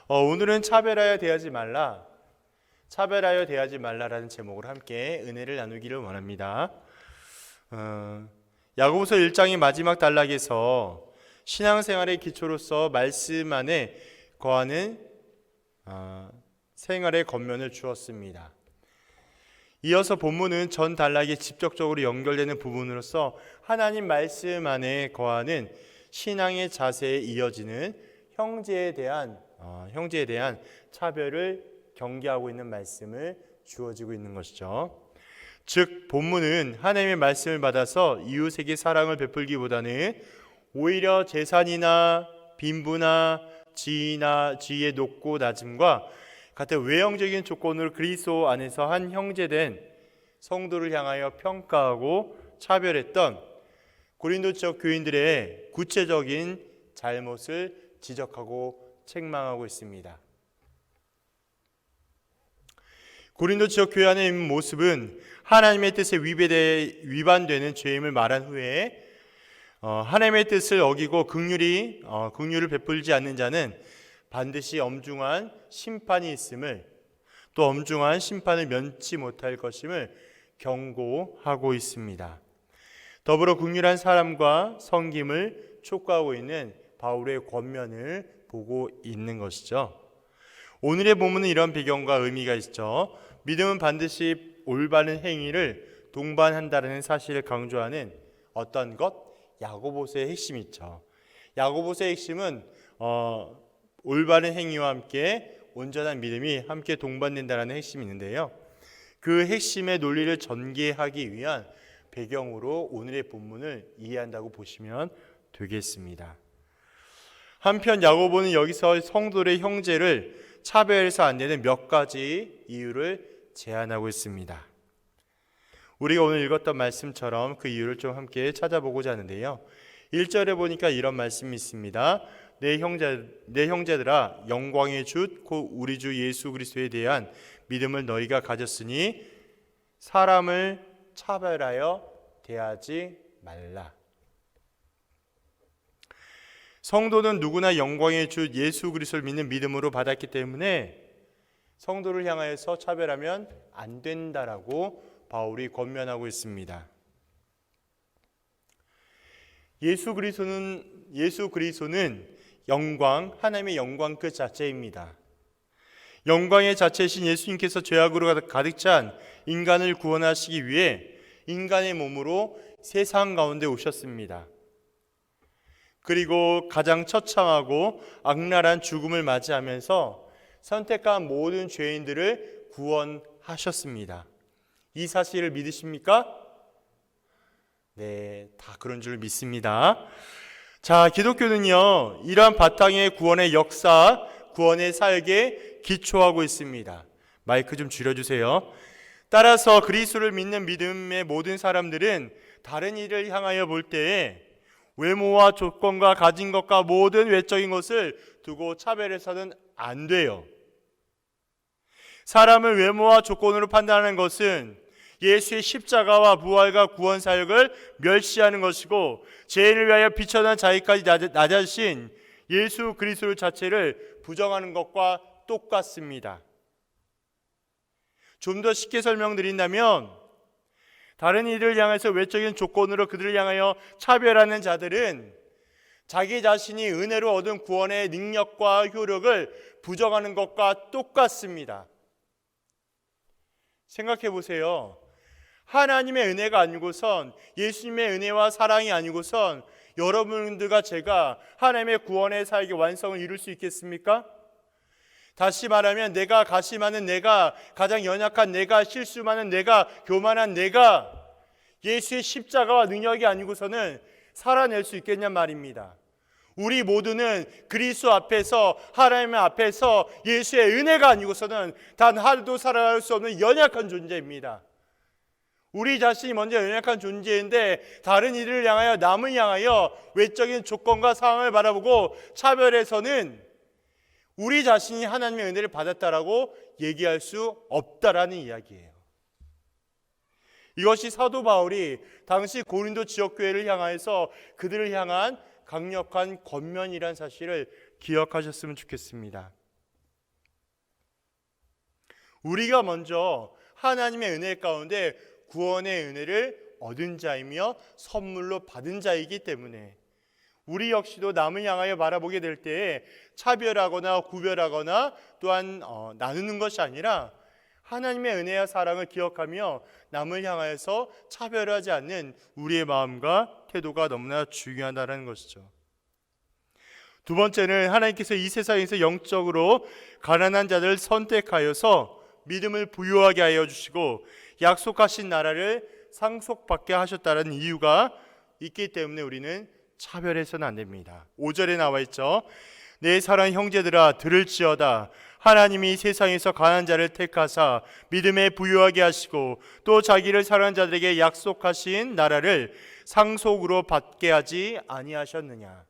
오늘은 차별하여 대하지 말라, 차별하여 대하지 말라라는 제목으로 함께 은혜를 나누기를 원합니다. 야고보서 1장의 마지막 단락에서 신앙생활의 기초로서 말씀 안에 거하는 생활의 겉면을 주었습니다. 이어서 본문은 전 단락에 직접적으로 연결되는 부분으로서 하나님 말씀 안에 거하는 신앙의 자세에 이어지는 형제에 대한 차별을 경계하고 있는 말씀을 주어지고 있는 것이죠. 즉 본문은 하나님의 말씀을 받아서 이웃에게 사랑을 베풀기보다는 오히려 재산이나 빈부나 지위의 높고 낮음과 같은 외형적인 조건으로 그리스도 안에서 한 형제된 성도를 향하여 평가하고 차별했던 고린도 지역 교인들의 구체적인 잘못을 지적하고 책망하고 있습니다. 고린도 지역 교회 안에 있는 모습은 하나님의 뜻에 위반되는 죄임을 말한 후에 하나님의 뜻을 어기고 긍휼을 베풀지 않는 자는 반드시 엄중한 심판이 있음을, 또 엄중한 심판을 면치 못할 것임을 경고하고 있습니다. 더불어 긍휼한 사람과 섬김을 촉구하고 있는 바울의 권면을 보고 있는 것이죠. 오늘의 본문은 이런 배경과 의미가 있죠. 믿음은 반드시 올바른 행위를 동반한다는 사실을 강조하는 어떤 것? 야고보서의 핵심이 있죠. 야고보서의 핵심은 올바른 행위와 함께 온전한 믿음이 함께 동반된다는 핵심이 있는데요. 그 핵심의 논리를 전개하기 위한 배경으로 오늘의 본문을 이해한다고 보시면 되겠습니다. 한편 야고보는 여기서 성도의 형제를 차별해서 안 되는 몇 가지 이유를 제안하고 있습니다. 우리가 오늘 읽었던 말씀처럼 그 이유를 좀 함께 찾아보고자 하는데요. 1절에 보니까 이런 말씀이 있습니다. 내 형제들아, 영광의 주 곧 우리 주 예수 그리스도에 대한 믿음을 너희가 가졌으니 사람을 차별하여 대하지 말라. 성도는 누구나 영광의 주 예수 그리스도를 믿는 믿음으로 받았기 때문에 성도를 향하여서 차별하면 안 된다라고 바울이 권면하고 있습니다. 예수 그리스도는 영광, 하나님의 영광 그 자체입니다. 영광의 자체이신 예수님께서 죄악으로 가득 찬 인간을 구원하시기 위해 인간의 몸으로 세상 가운데 오셨습니다. 그리고 가장 처참하고 악랄한 죽음을 맞이하면서 선택한 모든 죄인들을 구원하셨습니다. 이 사실을 믿으십니까? 네, 다 그런 줄 믿습니다. 자, 기독교는요, 이러한 바탕의 구원의 역사, 구원의 사역에 기초하고 있습니다. 마이크 좀 줄여주세요. 따라서 그리스도를 믿는 믿음의 모든 사람들은 다른 이를 향하여 볼 때에 외모와 조건과 가진 것과 모든 외적인 것을 두고 차별해서는 안 돼요. 사람을 외모와 조건으로 판단하는 것은 예수의 십자가와 부활과 구원 사역을 멸시하는 것이고, 죄인을 위하여 비천한 자기까지 낮아지신 예수 그리스도 자체를 부정하는 것과 똑같습니다. 좀 더 쉽게 설명드린다면, 다른 이들을 향해서 외적인 조건으로 그들을 향하여 차별하는 자들은 자기 자신이 은혜로 얻은 구원의 능력과 효력을 부정하는 것과 똑같습니다. 생각해 보세요. 하나님의 은혜가 아니고선, 예수님의 은혜와 사랑이 아니고선 여러분들과 제가 하나님의 구원의 사역의 완성을 이룰 수 있겠습니까? 다시 말하면 내가 가심하는 내가, 가장 연약한 내가, 실수 많은 내가, 교만한 내가 예수의 십자가와 능력이 아니고서는 살아낼 수 있겠냔 말입니다. 우리 모두는 그리스도 앞에서, 하나님 앞에서 예수의 은혜가 아니고서는 단 하루도 살아갈 수 없는 연약한 존재입니다. 우리 자신이 먼저 연약한 존재인데 다른 이들을 향하여, 남을 향하여 외적인 조건과 상황을 바라보고 차별해서는 우리 자신이 하나님의 은혜를 받았다라고 얘기할 수 없다라는 이야기예요. 이것이 사도 바울이 당시 고린도 지역교회를 향하여서 그들을 향한 강력한 권면이란 사실을 기억하셨으면 좋겠습니다. 우리가 먼저 하나님의 은혜 가운데 구원의 은혜를 얻은 자이며 선물로 받은 자이기 때문에 우리 역시도 남을 향하여 바라보게 될 때에 차별하거나 구별하거나 또한 나누는 것이 아니라 하나님의 은혜와 사랑을 기억하며 남을 향하여서 차별하지 않는 우리의 마음과 태도가 너무나 중요하다는 것이죠. 두 번째는 하나님께서 이 세상에서 영적으로 가난한 자들을 선택하여서 믿음을 부유하게 하여 주시고 약속하신 나라를 상속받게 하셨다는 이유가 있기 때문에 우리는 차별해서는 안 됩니다. 5절에 나와 있죠. 내 사랑 형제들아 들을지어다. 하나님이 세상에서 가난한 자를 택하사 믿음에 부유하게 하시고 또 자기를 사랑하는 자들에게 약속하신 나라를 상속으로 받게 하지 아니하셨느냐.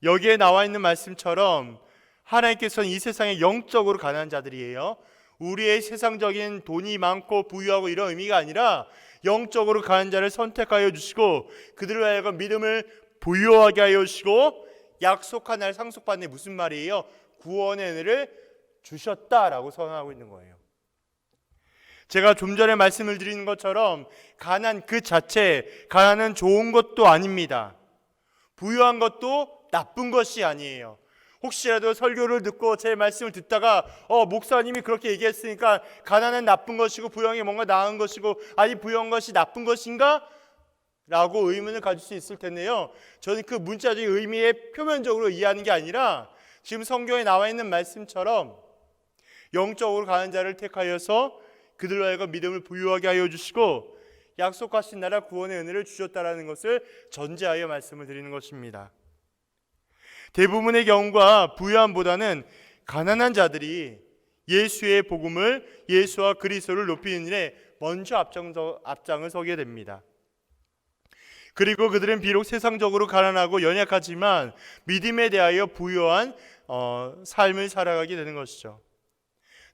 여기에 나와 있는 말씀처럼 하나님께서는 이 세상에 영적으로 가난한 자들이에요. 우리의 세상적인 돈이 많고 부유하고 이런 의미가 아니라 영적으로 가난한 자를 선택하여 주시고 그들을 하여금 믿음을 부유하게 하여 주시고 약속한 날 상속받는 게 무슨 말이에요? 구원의 은혜를 주셨다라고 선언하고 있는 거예요. 제가 좀 전에 말씀을 드리는 것처럼 가난 그 자체, 가난은 좋은 것도 아닙니다. 부유한 것도 나쁜 것이 아니에요. 혹시라도 설교를 듣고 제 말씀을 듣다가 목사님이 그렇게 얘기했으니까 가난은 나쁜 것이고 부유한 게 뭔가 나은 것이고 아니 부유한 것이 나쁜 것인가? 라고 의문을 가질 수 있을 텐데요. 저는 그 문자적인 의미에 표면적으로 이해하는 게 아니라 지금 성경에 나와 있는 말씀처럼 영적으로 가난한 자를 택하여서 그들로 하여금 믿음을 부유하게 하여 주시고 약속하신 나라 구원의 은혜를 주셨다라는 것을 전제하여 말씀을 드리는 것입니다. 대부분의 경우가 부유함보다는 가난한 자들이 예수의 복음을 예수와 그리스도를 높이는 일에 먼저 앞장을 서게 됩니다. 그리고 그들은 비록 세상적으로 가난하고 연약하지만 믿음에 대하여 부유한 삶을 살아가게 되는 것이죠.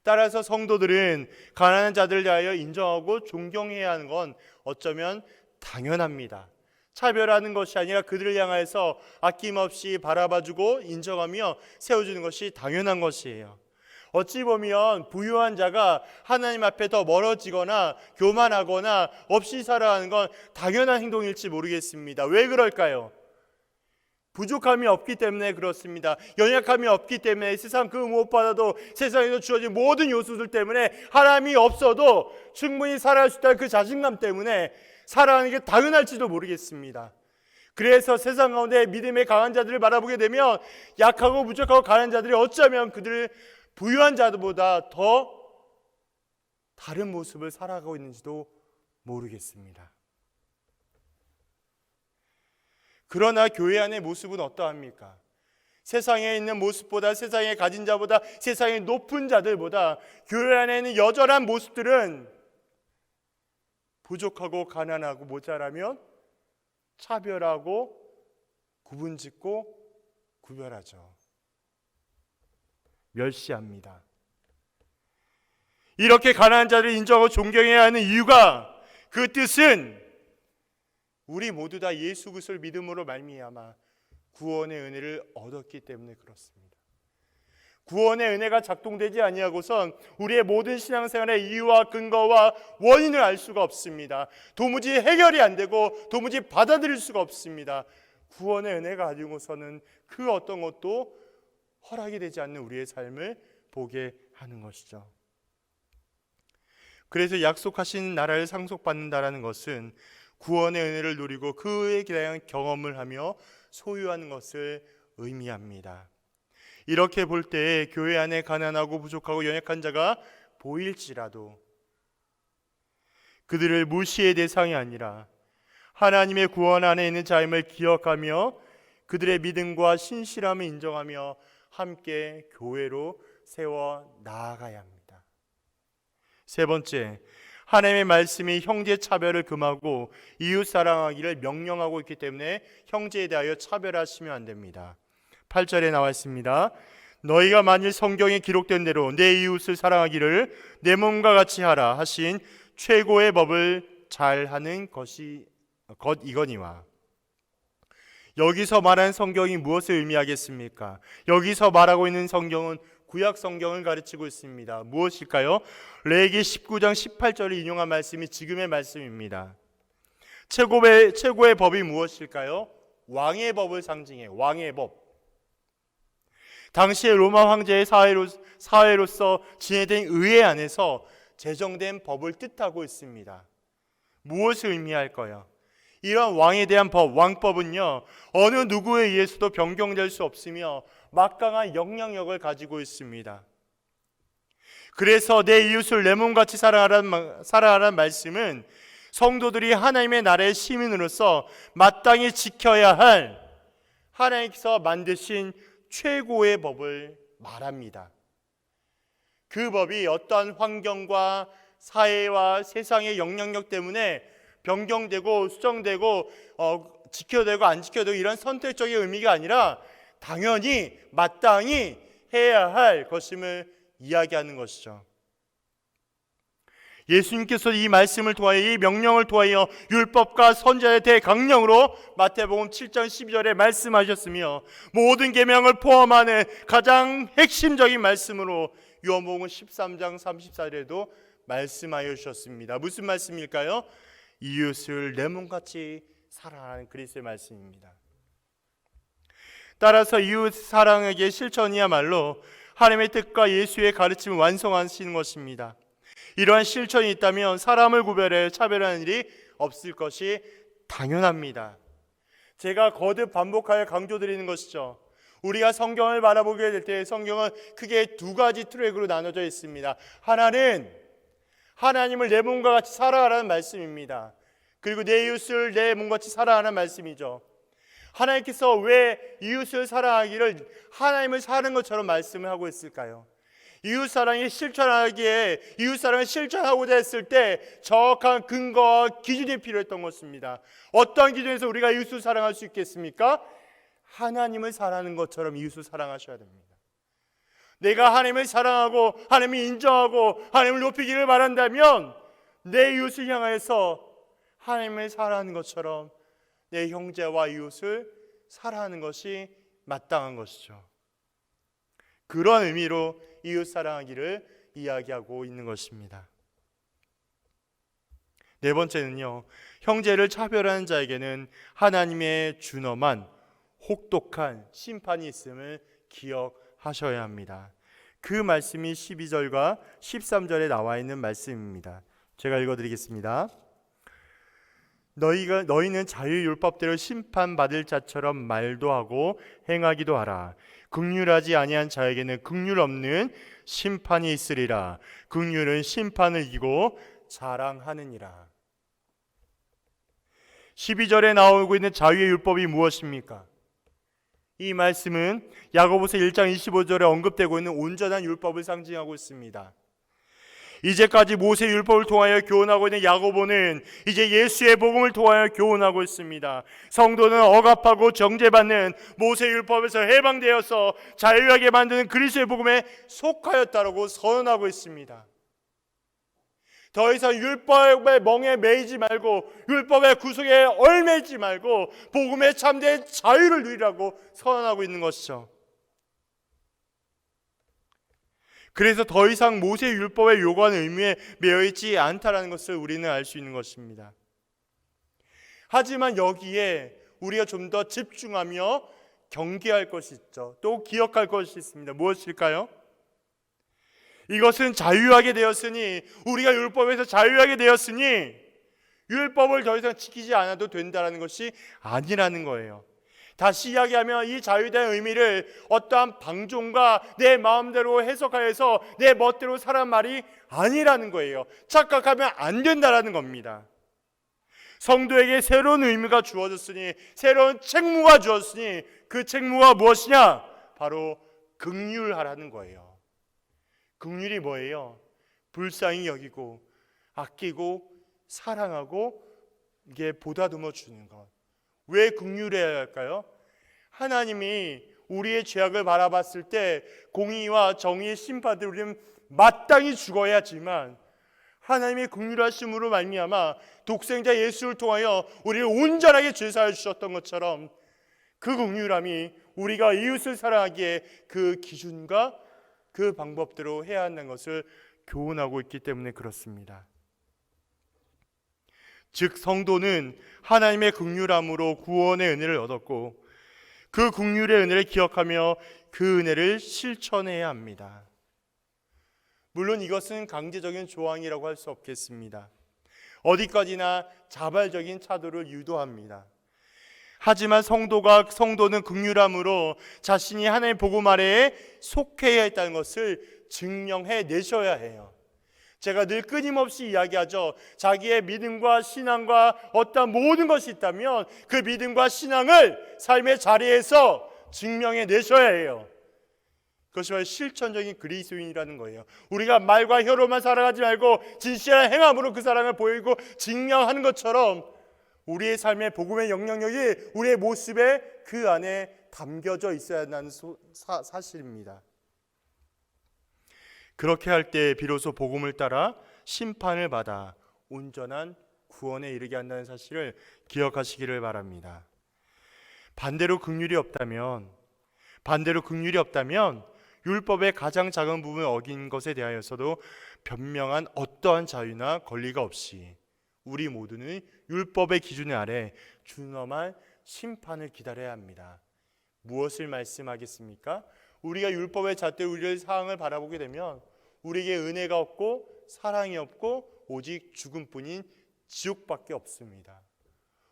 따라서 성도들은 가난한 자들을 대하여 인정하고 존경해야 하는 건 어쩌면 당연합니다. 차별하는 것이 아니라 그들을 향해서 아낌없이 바라봐주고 인정하며 세워주는 것이 당연한 것이에요. 어찌 보면 부유한 자가 하나님 앞에 더 멀어지거나 교만하거나 없이 살아가는 건 당연한 행동일지 모르겠습니다. 왜 그럴까요? 부족함이 없기 때문에 그렇습니다. 연약함이 없기 때문에 세상 그 무엇보다도 세상에서 주어진 모든 요소들 때문에 하나님이 없어도 충분히 살아갈 수 있다는 그 자신감 때문에 살아가는 게 당연할지도 모르겠습니다. 그래서 세상 가운데 믿음의 강한 자들을 바라보게 되면 약하고 부족하고 가난한 자들이 어쩌면 그들을 부유한 자들보다 더 다른 모습을 살아가고 있는지도 모르겠습니다. 그러나 교회 안의 모습은 어떠합니까? 세상에 있는 모습보다 세상에 가진 자보다 세상의 높은 자들보다 교회 안에 있는 여전한 모습들은 부족하고 가난하고 모자라면 차별하고 구분짓고 구별하죠. 멸시합니다. 이렇게 가난한 자를 인정하고 존경해야 하는 이유가 그 뜻은 우리 모두 다 예수 그리스도를 믿음으로 말미암아 구원의 은혜를 얻었기 때문에 그렇습니다. 구원의 은혜가 작동되지 아니하고선 우리의 모든 신앙생활의 이유와 근거와 원인을 알 수가 없습니다. 도무지 해결이 안 되고 도무지 받아들일 수가 없습니다. 구원의 은혜가 아니고서는 그 어떤 것도 허락이 되지 않는 우리의 삶을 보게 하는 것이죠. 그래서 약속하신 나라를 상속받는다라는 것은 구원의 은혜를 누리고 그에 대한 경험을 하며 소유하는 것을 의미합니다. 이렇게 볼 때 교회 안에 가난하고 부족하고 연약한 자가 보일지라도 그들을 무시의 대상이 아니라 하나님의 구원 안에 있는 자임을 기억하며 그들의 믿음과 신실함을 인정하며 함께 교회로 세워 나아가야 합니다. 세 번째, 하나님의 말씀이 형제 차별을 금하고 이웃 사랑하기를 명령하고 있기 때문에 형제에 대하여 차별하시면 안 됩니다. 8절에 나와 있습니다. 너희가 만일 성경에 기록된 대로 내 이웃을 사랑하기를 내 몸과 같이 하라 하신 최고의 법을 잘하는 것이거니와. 여기서 말하는 성경이 무엇을 의미하겠습니까? 여기서 말하고 있는 성경은 구약 성경을 가르치고 있습니다. 무엇일까요? 레위기 19장 18절을 인용한 말씀이 지금의 말씀입니다. 최고의 법이 무엇일까요? 왕의 법을 상징해요. 왕의 법. 당시의 로마 황제의 사회로서 지내된 의회 안에서 제정된 법을 뜻하고 있습니다. 무엇을 의미할까요? 이런 왕에 대한 법, 왕법은요, 어느 누구에 의해서도 변경될 수 없으며 막강한 영향력을 가지고 있습니다. 그래서 내 이웃을 내 몸같이 살아가라는 말씀은 성도들이 하나님의 나라의 시민으로서 마땅히 지켜야 할 하나님께서 만드신 최고의 법을 말합니다. 그 법이 어떠한 환경과 사회와 세상의 영향력 때문에 변경되고 수정되고 지켜되고 안 지켜되고 이런 선택적인 의미가 아니라 당연히 마땅히 해야 할 것임을 이야기하는 것이죠. 예수님께서 이 말씀을 통하여, 이 명령을 통하여 율법과 선지자의 대강령으로 마태복음 7장 12절에 말씀하셨으며 모든 계명을 포함하는 가장 핵심적인 말씀으로 요한복음 13장 34절에도 말씀하여 주셨습니다. 무슨 말씀일까요? 이웃을 내 몸같이 사랑하는 그리스도의 말씀입니다. 따라서 이웃 사랑에게 실천이야말로 하나님의 뜻과 예수의 가르침을 완성하시는 것입니다. 이러한 실천이 있다면 사람을 구별해 차별하는 일이 없을 것이 당연합니다. 제가 거듭 반복하여 강조드리는 것이죠. 우리가 성경을 바라보게 될 때 성경은 크게 두 가지 트랙으로 나눠져 있습니다. 하나는 하나님을 내 몸과 같이 살아가라는 말씀입니다. 그리고 내 이웃을 내 몸같이 살아가라는 말씀이죠. 하나님께서 왜 이웃을 사랑하기를 하나님을 사는 것처럼 말씀을 하고 있을까요? 이웃사랑을 실천하고자 했을 때 정확한 근거와 기준이 필요했던 것입니다. 어떠한 기준에서 우리가 이웃을 사랑할 수 있겠습니까? 하나님을 사랑하는 것처럼 이웃을 사랑하셔야 됩니다. 내가 하나님을 사랑하고 하나님을 인정하고 하나님을 높이기를 바란다면 내 이웃을 향해서 하나님을 사랑하는 것처럼 내 형제와 이웃을 사랑하는 것이 마땅한 것이죠. 그런 의미로 이웃 사랑하기를 이야기하고 있는 것입니다. 네 번째는요, 형제를 차별하는 자에게는 하나님의 준엄한 혹독한 심판이 있음을 기억하셔야 합니다. 그 말씀이 12절과 13절에 나와 있는 말씀입니다. 제가 읽어드리겠습니다. 너희는 자유율법대로 심판받을 자처럼 말도 하고 행하기도 하라. 긍휼하지 아니한 자에게는 긍휼 없는 심판이 있으리라. 긍휼은 심판을 이기고 자랑하느니라. 12절에 나오고 있는 자유의 율법이 무엇입니까? 이 말씀은 야고보서 1장 25절에 언급되고 있는 온전한 율법을 상징하고 있습니다. 이제까지 모세 율법을 통하여 교훈하고 있는 야고보는 이제 예수의 복음을 통하여 교훈하고 있습니다. 성도는 억압하고 정죄받는 모세 율법에서 해방되어서 자유하게 만드는 그리스도의 복음에 속하였다라고 선언하고 있습니다. 더 이상 율법의 멍에 매이지 말고 율법의 구속에 얽매이지 말고 복음의 참된 자유를 누리라고 선언하고 있는 것이죠. 그래서 더 이상 모세 율법의 요구하는 의미에 매여있지 않다라는 것을 우리는 알 수 있는 것입니다. 하지만 여기에 우리가 좀 더 집중하며 경계할 것이 있죠. 또 기억할 것이 있습니다. 무엇일까요? 이것은 자유하게 되었으니, 우리가 율법에서 자유하게 되었으니 율법을 더 이상 지키지 않아도 된다는 것이 아니라는 거예요. 다시 이야기하면 이 자유에 대한 의미를 어떠한 방종과 내 마음대로 해석하여서 내 멋대로 살란 말이 아니라는 거예요. 착각하면 안 된다라는 겁니다. 성도에게 새로운 의미가 주어졌으니, 새로운 책무가 주어졌으니, 그 책무가 무엇이냐? 바로 긍휼하라는 거예요. 긍휼이 뭐예요? 불쌍히 여기고 아끼고 사랑하고 이게 보다듬어 주는 것. 왜 긍휼해야 할까요? 하나님이 우리의 죄악을 바라봤을 때 공의와 정의의 심판을 우리는 마땅히 죽어야지만 하나님의 긍휼하심으로 말미암아 독생자 예수를 통하여 우리를 온전하게 죄사해 주셨던 것처럼 그 긍휼함이 우리가 이웃을 사랑하기에 그 기준과 그 방법대로 해야 한다는 것을 교훈하고 있기 때문에 그렇습니다. 즉 성도는 하나님의 긍휼함으로 구원의 은혜를 얻었고 그 긍휼의 은혜를 기억하며 그 은혜를 실천해야 합니다. 물론 이것은 강제적인 조항이라고 할 수 없겠습니다. 어디까지나 자발적인 차도를 유도합니다. 하지만 성도는 긍휼함으로 자신이 하나님의 복음 아래에 속해야 했다는 것을 증명해 내셔야 해요. 제가 늘 끊임없이 이야기하죠. 자기의 믿음과 신앙과 어떤 모든 것이 있다면 그 믿음과 신앙을 삶의 자리에서 증명해 내셔야 해요. 그것이 바로 실천적인 그리스도인이라는 거예요. 우리가 말과 혀로만 살아가지 말고 진실한 행함으로 그 사랑을 보이고 증명하는 것처럼 우리의 삶의 복음의 영향력이 우리의 모습에 그 안에 담겨져 있어야 한다는 사실입니다. 그렇게 할 때 비로소 복음을 따라 심판을 받아 온전한 구원에 이르게 한다는 사실을 기억하시기를 바랍니다. 반대로 긍휼이 없다면 율법의 가장 작은 부분을 어긴 것에 대하여서도 변명한 어떠한 자유나 권리가 없이 우리 모두는 율법의 기준 아래 준엄한 심판을 기다려야 합니다. 무엇을 말씀하겠습니까? 우리가 율법의 잣대 우리의 상황을 바라보게 되면 우리에게 은혜가 없고 사랑이 없고 오직 죽음뿐인 지옥밖에 없습니다.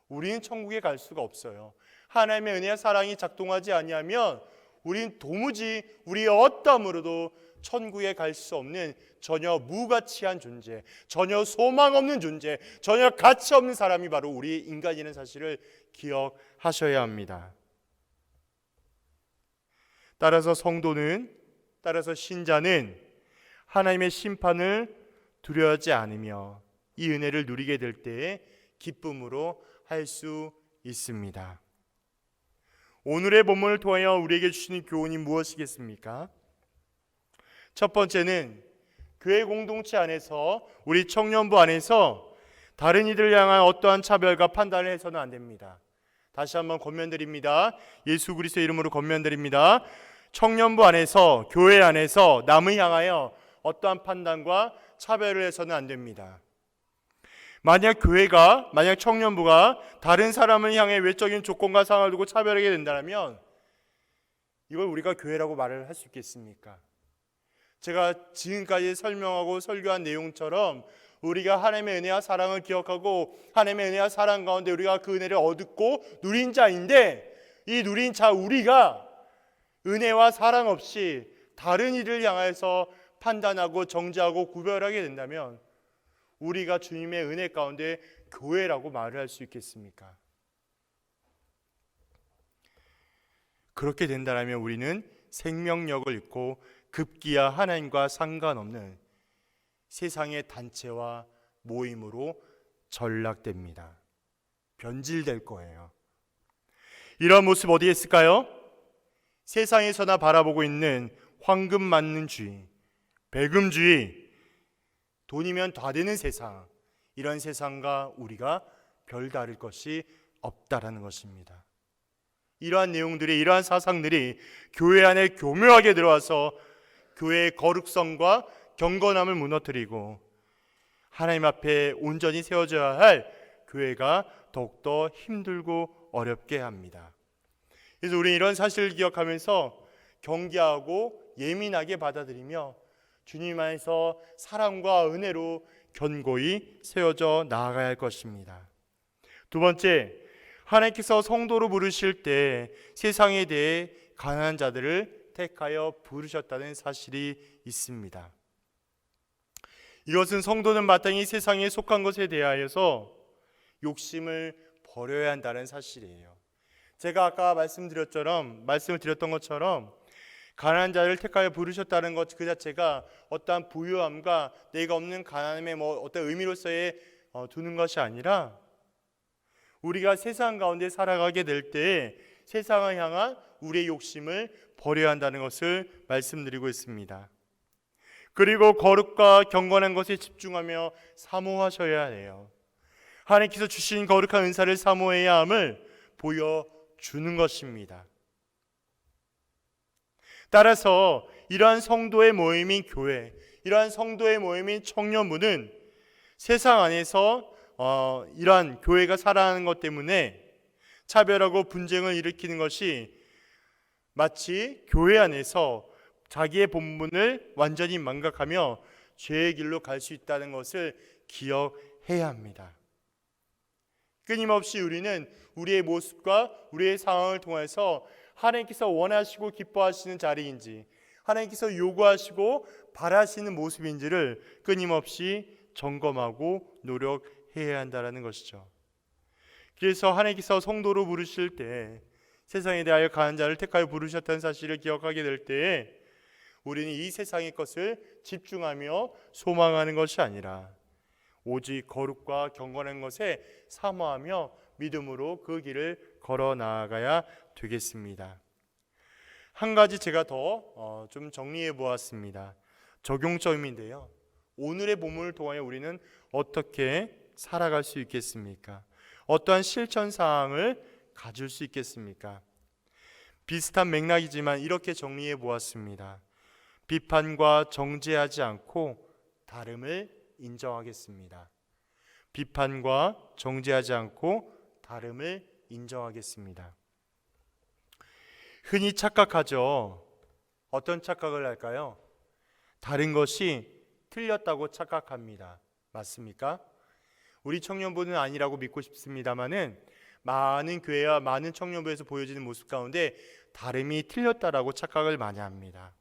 우리는 천국에 갈 수가 없어요. 하나님의 은혜와 사랑이 작동하지 아니하면 우리는 도무지 우리의 어떠함으로도 천국에 갈 수 없는 전혀 무가치한 존재, 전혀 소망 없는 존재, 전혀 가치 없는 사람이 바로 우리 인간이라는 사실을 기억하셔야 합니다. 따라서 신자는 하나님의 심판을 두려워하지 않으며 이 은혜를 누리게 될 때에 기쁨으로 할 수 있습니다. 오늘의 본문을 통하여 우리에게 주시는 교훈이 무엇이겠습니까? 첫 번째는 교회 공동체 안에서 우리 청년부 안에서 다른 이들을 향한 어떠한 차별과 판단을 해서는 안 됩니다. 다시 한번 권면드립니다. 예수 그리스도의 이름으로 권면드립니다. 청년부 안에서 교회 안에서 남을 향하여 어떠한 판단과 차별을 해서는 안 됩니다. 만약 청년부가 다른 사람을 향해 외적인 조건과 상황을 두고 차별하게 된다면 이걸 우리가 교회라고 말을 할 수 있겠습니까? 제가 지금까지 설명하고 설교한 내용처럼 우리가 하나님의 은혜와 사랑을 기억하고 하나님의 은혜와 사랑 가운데 우리가 그 은혜를 얻고 누린 자인데 이 누린 자 우리가 은혜와 사랑 없이 다른 이를 향해서 판단하고 정죄하고 구별하게 된다면 우리가 주님의 은혜 가운데 교회라고 말을 할 수 있겠습니까? 그렇게 된다면 우리는 생명력을 잃고 급기야 하나님과 상관없는 세상의 단체와 모임으로 전락됩니다. 변질될 거예요. 이런 모습 어디에 있을까요? 세상에서나 바라보고 있는 황금 맞는주의, 배금주의, 돈이면 다 되는 세상, 이런 세상과 우리가 별다를 것이 없다라는 것입니다. 이러한 내용들이, 이러한 사상들이 교회 안에 교묘하게 들어와서 교회의 거룩성과 경건함을 무너뜨리고 하나님 앞에 온전히 세워져야 할 교회가 더욱더 힘들고 어렵게 합니다. 그래서 우리는 이런 사실을 기억하면서 경계하고 예민하게 받아들이며 주님 안에서 사랑과 은혜로 견고히 세워져 나아가야 할 것입니다. 두 번째, 하나님께서 성도로 부르실 때 세상에 대해 가난한 자들을 택하여 부르셨다는 사실이 있습니다. 이것은 성도는 마땅히 세상에 속한 것에 대하여서 욕심을 버려야 한다는 사실이에요. 제가 아까 말씀을 드렸던 것처럼 가난한 자를 택하여 부르셨다는 것 그 자체가 어떠한 부유함과 내가 없는 가난함의 어떤 의미로서의 두는 것이 아니라 우리가 세상 가운데 살아가게 될 때 세상을 향한 우리의 욕심을 버려야 한다는 것을 말씀드리고 있습니다. 그리고 거룩과 경건한 것에 집중하며 사모하셔야 해요. 하나님께서 주신 거룩한 은사를 사모해야 함을 보여주셔야 주는 것입니다. 따라서 이러한 성도의 모임인 교회, 이러한 성도의 모임인 청년부는 세상 안에서 이러한 교회가 살아가는 것 때문에 차별하고 분쟁을 일으키는 것이 마치 교회 안에서 자기의 본분을 완전히 망각하며 죄의 길로 갈 수 있다는 것을 기억해야 합니다. 끊임없이 우리는 우리의 모습과 우리의 상황을 통해서 하나님께서 원하시고 기뻐하시는 자리인지, 하나님께서 요구하시고 바라시는 모습인지를 끊임없이 점검하고 노력해야 한다는 것이죠. 그래서 하나님께서 성도로 부르실 때 세상에 대하여 강한 자를 택하여 부르셨다는 사실을 기억하게 될 때에 우리는 이 세상의 것을 집중하며 소망하는 것이 아니라 오직 거룩과 경건한 것에 사모하며 믿음으로 그 길을 걸어 나아가야 되겠습니다. 한 가지 제가 더 좀 정리해 보았습니다. 적용점인데요. 오늘의 본문을 통하여 우리는 어떻게 살아갈 수 있겠습니까? 어떠한 실천 사항을 가질 수 있겠습니까? 비슷한 맥락이지만 이렇게 정리해 보았습니다. 비판과 정죄하지 않고 다름을 인정하겠습니다. 비판과 정죄하지 않고 다름을 인정하겠습니다. 흔히 착각하죠. 어떤 착각을 할까요? 다른 것이 틀렸다고 착각합니다. 맞습니까? 우리 청년부는 아니라고 믿고 싶습니다만은 많은 교회와 많은 청년부에서 보여지는 모습 가운데 다름이 틀렸다라고 착각을 많이 합니다.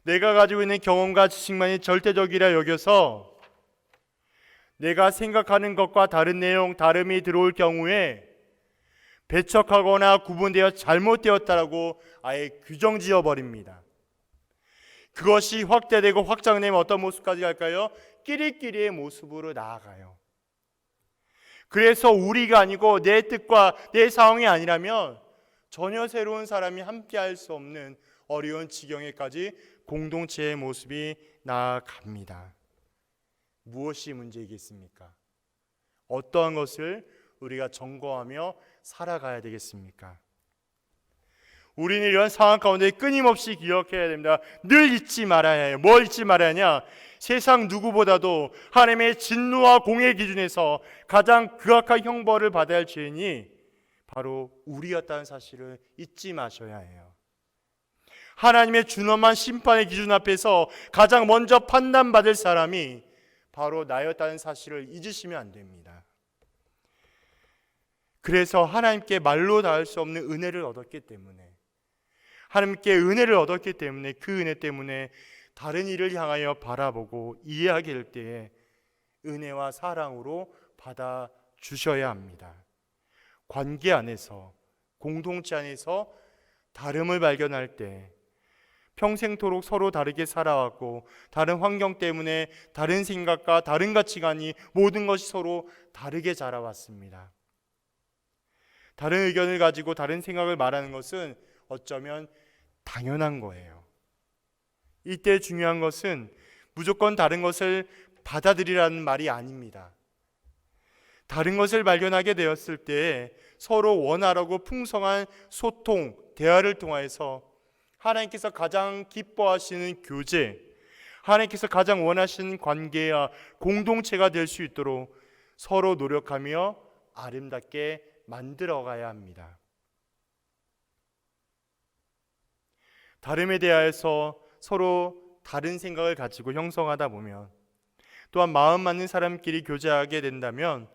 내가 가지고 있는 경험과 지식만이 절대적이라 여겨서 내가 생각하는 것과 다른 내용, 다름이 들어올 경우에 배척하거나 구분되어 잘못되었다라고 아예 규정 지어버립니다. 그것이 확대되고 확장되면 어떤 모습까지 갈까요? 끼리끼리의 모습으로 나아가요. 그래서 우리가 아니고 내 뜻과 내 상황이 아니라면 전혀 새로운 사람이 함께 할 수 없는 어려운 지경에까지 공동체의 모습이 나아갑니다. 무엇이 문제이겠습니까? 어떠한 것을 우리가 점검하며 살아가야 되겠습니까? 우리는 이런 상황 가운데 끊임없이 기억해야 됩니다. 늘 잊지 말아야 해요. 뭘 잊지 말아야 하냐? 세상 누구보다도 하나님의 진노와 공의 기준에서 가장 극악한 형벌을 받아야 할 죄인이 바로 우리였다는 사실을 잊지 마셔야 해요. 하나님의 준엄한 심판의 기준 앞에서 가장 먼저 판단받을 사람이 바로 나였다는 사실을 잊으시면 안 됩니다. 그래서 하나님께 말로 닿을 수 없는 은혜를 얻었기 때문에, 하나님께 은혜를 얻었기 때문에 그 은혜 때문에 다른 이를 향하여 바라보고 이해하게 될 때에 은혜와 사랑으로 받아주셔야 합니다. 관계 안에서, 공동체 안에서 다름을 발견할 때 평생토록 서로 다르게 살아왔고 다른 환경 때문에 다른 생각과 다른 가치관이 모든 것이 서로 다르게 자라왔습니다. 다른 의견을 가지고 다른 생각을 말하는 것은 어쩌면 당연한 거예요. 이때 중요한 것은 무조건 다른 것을 받아들이라는 말이 아닙니다. 다른 것을 발견하게 되었을 때 서로 원활하고 풍성한 소통, 대화를 통해서 하나님께서 가장 기뻐하시는 교제, 하나님께서 가장 원하시는 관계와 공동체가 될 수 있도록 서로 노력하며 아름답게 만들어가야 합니다. 다름에 대하여서 서로 다른 생각을 가지고 형성하다 보면, 또한 마음 맞는 사람끼리 교제하게 된다면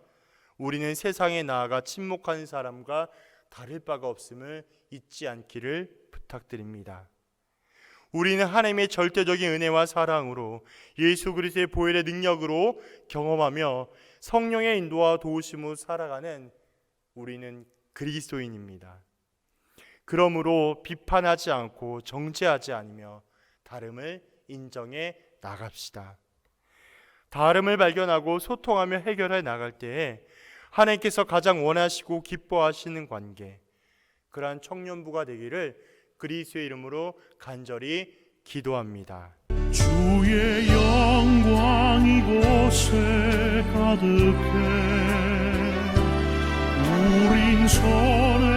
우리는 세상에 나아가 침묵하는 사람과 다를 바가 없음을 잊지 않기를 부탁드립니다. 우리는 하나님의 절대적인 은혜와 사랑으로 예수 그리스도의 보혈의 능력으로 경험하며 성령의 인도와 도우심으로 살아가는 우리는 그리스도인입니다. 그러므로 비판하지 않고 정죄하지 않으며 다름을 인정해 나갑시다. 다름을 발견하고 소통하며 해결해 나갈 때에 하나님께서 가장 원하시고 기뻐하시는 관계, 그러한 청년부가 되기를 그리스도의 이름으로 간절히 기도합니다. 주의 영광 이곳에 가득해 우린 손을